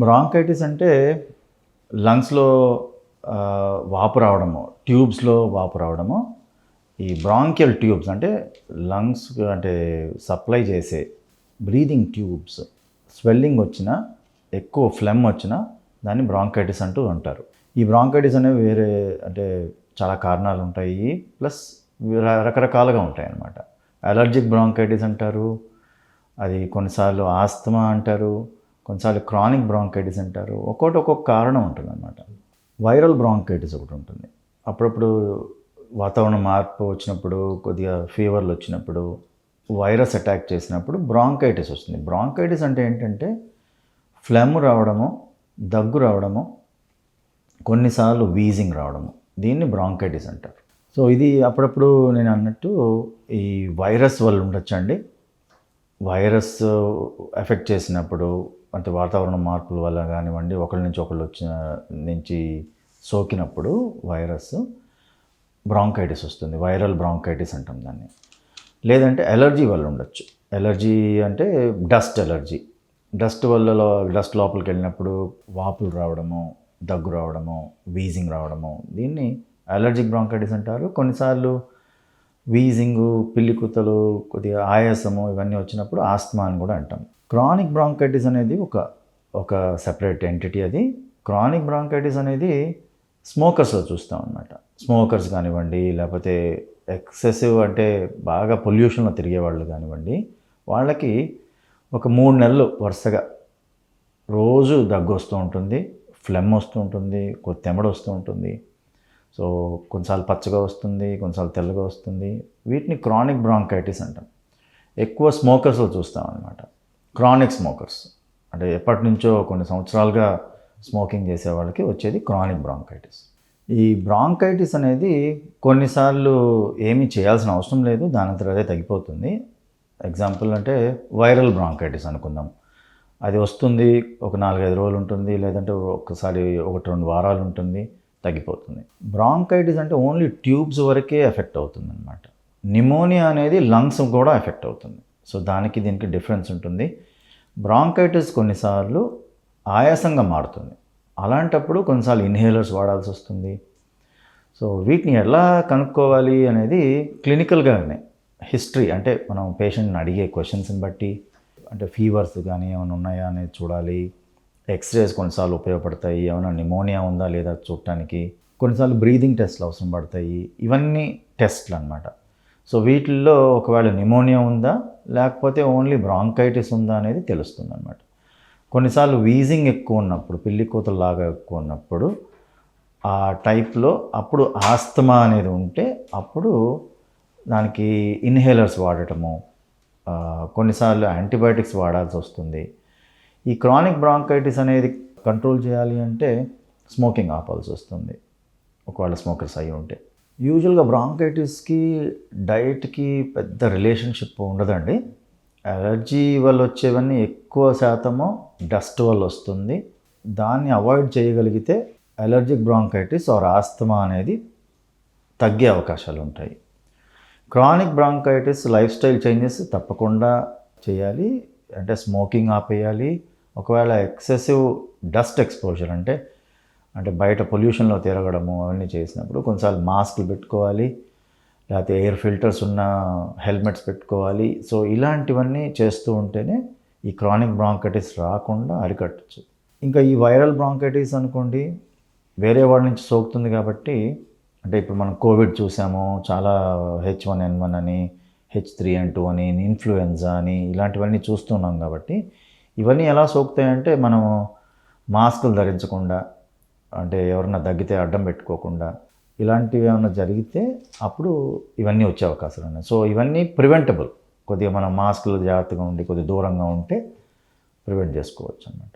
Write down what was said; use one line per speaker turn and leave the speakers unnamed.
Bronchitis అంటే లంగ్స్‌లో వాపు రావడము, ట్యూబ్స్‌లో వాపు రావడము. ఈ బ్రాంకియల్ ట్యూబ్స్ అంటే లంగ్స్ అంటే సప్లై చేసే బ్రీదింగ్ ట్యూబ్స్ స్వెల్లింగ్ వచ్చినా, ఎక్కువ ఫ్లెమ్ వచ్చినా దాన్ని బ్రాంకైటిస్ అంటూ అంటారు. ఈ బ్రాంకైటిస్ అనేవి వేరే అంటే చాలా కారణాలు ఉంటాయి. ప్లస్ రకరకాలుగా ఉంటాయన్నమాట. అలర్జిక్ బ్రాంకైటిస్ అంటారు. అది కొన్నిసార్లు ఆస్తమా అంటారు. కొన్నిసార్లు క్రానిక్ బ్రాంకైటిస్ అంటారు. ఒక్కొక్క కారణం ఉంటుందన్నమాట. వైరల్ బ్రాంకైటిస్ ఒకటి ఉంటుంది. అప్పుడప్పుడు వాతావరణ మార్పు వచ్చినప్పుడు, కొద్దిగా ఫీవర్లు వచ్చినప్పుడు, వైరస్ అటాక్ చేసినప్పుడు బ్రాంకైటిస్ వస్తుంది. బ్రాంకైటిస్ అంటే ఏంటంటే ఫ్లెమ్ రావడము, దగ్గు రావడము, కొన్నిసార్లు వీజింగ్ రావడము. దీన్ని బ్రాంకైటిస్ అంటారు. సో ఇది అప్పుడప్పుడు నేను అన్నట్టు ఈ వైరస్ వల్ల ఉండొచ్చండి. వైరస్ ఎఫెక్ట్ చేసినప్పుడు అంటే వాతావరణ మార్పుల వల్ల కానివ్వండి, ఒకరి నుంచి ఒకళ్ళు నుంచి సోకినప్పుడు వైరస్ బ్రాంకైటిస్ వస్తుంది. వైరల్ బ్రాంకైటిస్ అంటాం దాన్ని. లేదంటే ఎలర్జీ వల్ల ఉండొచ్చు. ఎలర్జీ అంటే డస్ట్ ఎలర్జీ. డస్ట్ లోపలికి వెళ్ళినప్పుడు వాపులు రావడము, దగ్గు రావడము, వీజింగ్ రావడము, దీన్ని అలర్జిక్ బ్రాంకైటిస్ అంటారు. కొన్నిసార్లు వీజింగు, పిల్లి కూతలు, కొద్దిగా ఆయాసము ఇవన్నీ వచ్చినప్పుడు ఆస్తమా అని కూడా అంటాం. క్రానిక్ బ్రాంకైటిస్ అనేది ఒక సెపరేట్ ఎంటిటీ. అది క్రానిక్ బ్రాంకైటిస్ అనేది స్మోకర్స్లో చూస్తాం అన్నమాట. స్మోకర్స్ కానివ్వండి, లేకపోతే ఎక్సెసివ్ అంటే బాగా పొల్యూషన్లో తిరిగేవాళ్ళు కానివ్వండి, వాళ్ళకి ఒక 3 నెలలు వరుసగా రోజు దగ్గు వస్తూ ఉంటుంది, ఫ్లెమ్ వస్తూ ఉంటుంది, తెమడ వస్తూ ఉంటుంది. సో కొన్నిసార్లు పచ్చగా వస్తుంది, కొన్నిసార్లు తెల్లగా వస్తుంది. వీటిని క్రానిక్ బ్రాంకైటిస్ అంటాం. ఎక్కువ స్మోకర్స్లో చూస్తాం అన్నమాట. క్రానిక్ స్మోకర్స్ అంటే ఎప్పటి నుంచో కొన్ని సంవత్సరాలుగా స్మోకింగ్ చేసే వాళ్ళకి వచ్చేది క్రానిక్ బ్రాంకైటిస్. ఈ బ్రాంకైటిస్ అనేది కొన్నిసార్లు ఏమీ చేయాల్సిన అవసరం లేదు, దానంతట అదే తగ్గిపోతుంది. ఎగ్జాంపుల్ అంటే వైరల్ బ్రాంకైటిస్ అనుకుందాం. అది వస్తుంది, ఒక 4-5 రోజులు ఉంటుంది, లేదంటే ఒక్కసారి 1-2 వారాలు ఉంటుంది, తగ్గిపోతుంది. బ్రాంకైటిస్ అంటే ఓన్లీ ట్యూబ్స్ వరకే ఎఫెక్ట్ అవుతుంది అనమాట. నిమోనియా అనేది లంగ్స్ కూడా ఎఫెక్ట్ అవుతుంది. సో దీనికి డిఫరెన్స్ ఉంటుంది. బ్రాంకైటిస్ కొన్నిసార్లు ఆయాసంగా మారుతుంది. అలాంటప్పుడు కొన్నిసార్లు ఇన్హేలర్స్ వాడాల్సి వస్తుంది. సో వీటిని ఎలా కనుక్కోవాలి అనేది క్లినికల్గానే హిస్టరీ అంటే మనం పేషెంట్ని అడిగే క్వశ్చన్స్ని బట్టి, అంటే ఫీవర్స్ కానీ ఏమైనా ఉన్నాయా అనేది చూడాలి. ఎక్స్రేస్ కొన్నిసార్లు ఉపయోగపడతాయి, ఏమైనా నిమోనియా ఉందా లేదా చూడటానికి. కొన్నిసార్లు బ్రీదింగ్ టెస్ట్లు అవసరం పడతాయి. ఇవన్నీ టెస్ట్లు అనమాట. సో వీటిల్లో ఒకవేళ నిమోనియా ఉందా లేకపోతే ఓన్లీ బ్రాంకైటిస్ ఉందా అనేది తెలుస్తుంది అనమాట. కొన్నిసార్లు వీజింగ్ ఎక్కువ ఉన్నప్పుడు, పిల్లి కూతల్లాగా ఎక్కువ ఉన్నప్పుడు, ఆ టైప్లో అప్పుడు ఆస్తమా అనేది ఉంటే అప్పుడు దానికి ఇన్హేలర్స్ వాడటము, కొన్నిసార్లు యాంటీబయాటిక్స్ వాడాల్సి వస్తుంది. ఈ క్రానిక్ బ్రాంకైటిస్ అనేది కంట్రోల్ చేయాలి అంటే స్మోకింగ్ ఆపాల్సి వస్తుంది, ఒకవేళ స్మోకర్స్ అయి ఉంటే. యూజువల్గా బ్రాంకైటిస్కి డైట్కి పెద్ద రిలేషన్షిప్ ఉండదండి. అలర్జీ వల్ల వచ్చేవన్నీ ఎక్కువ శాతము డస్ట్ వల్ల వస్తుంది. దాన్ని అవాయిడ్ చేయగలిగితే అలర్జిక్ బ్రాంకైటిస్ ఆర్ ఆస్తమా అనేది తగ్గే అవకాశాలు ఉంటాయి. Chronic bronchitis life style changes తప్పకుండా చేయాలి. అంటే స్మోకింగ్ ఆపేయాలి. ఒకవేళ ఎక్సెసివ్ డస్ట్ ఎక్స్పోజర్ అంటే బయట పొల్యూషన్లో తిరగడము అవన్నీ చేసినప్పుడు కొన్నిసార్లు మాస్కులు పెట్టుకోవాలి, లేకపోతే ఎయిర్ ఫిల్టర్స్ ఉన్న హెల్మెట్స్ పెట్టుకోవాలి. సో ఇలాంటివన్నీ చేస్తూ ఉంటేనే ఈ క్రానిక్ బ్రాంకైటిస్ రాకుండా అరికట్టచ్చు. ఇంకా ఈ వైరల్ బ్రాంకైటిస్ అనుకోండి, వేరే వాళ్ళ నుంచి సోకుతుంది కాబట్టి, అంటే ఇప్పుడు మనం కోవిడ్ చూసాము, చాలా H1N1 అని, H3N2 అని, ఇన్ఫ్లుయెన్జా అని ఇలాంటివన్నీ చూస్తున్నాం కాబట్టి ఇవన్నీ ఎలా సోకుతాయంటే మనం మాస్కులు ధరించకుండా, అంటే ఎవరన్నా దగ్గితే అడ్డం పెట్టుకోకుండా, ఇలాంటివి ఏమైనా జరిగితే అప్పుడు ఇవన్నీ వచ్చే అవకాశాలు ఉన్నాయి. సో ఇవన్నీ ప్రివెంటబుల్. కొద్దిగా మనం మాస్కులు జాగ్రత్తగా ఉండి కొద్దిగా దూరంగా ఉంటే ప్రివెంట్ చేసుకోవచ్చు అన్నమాట.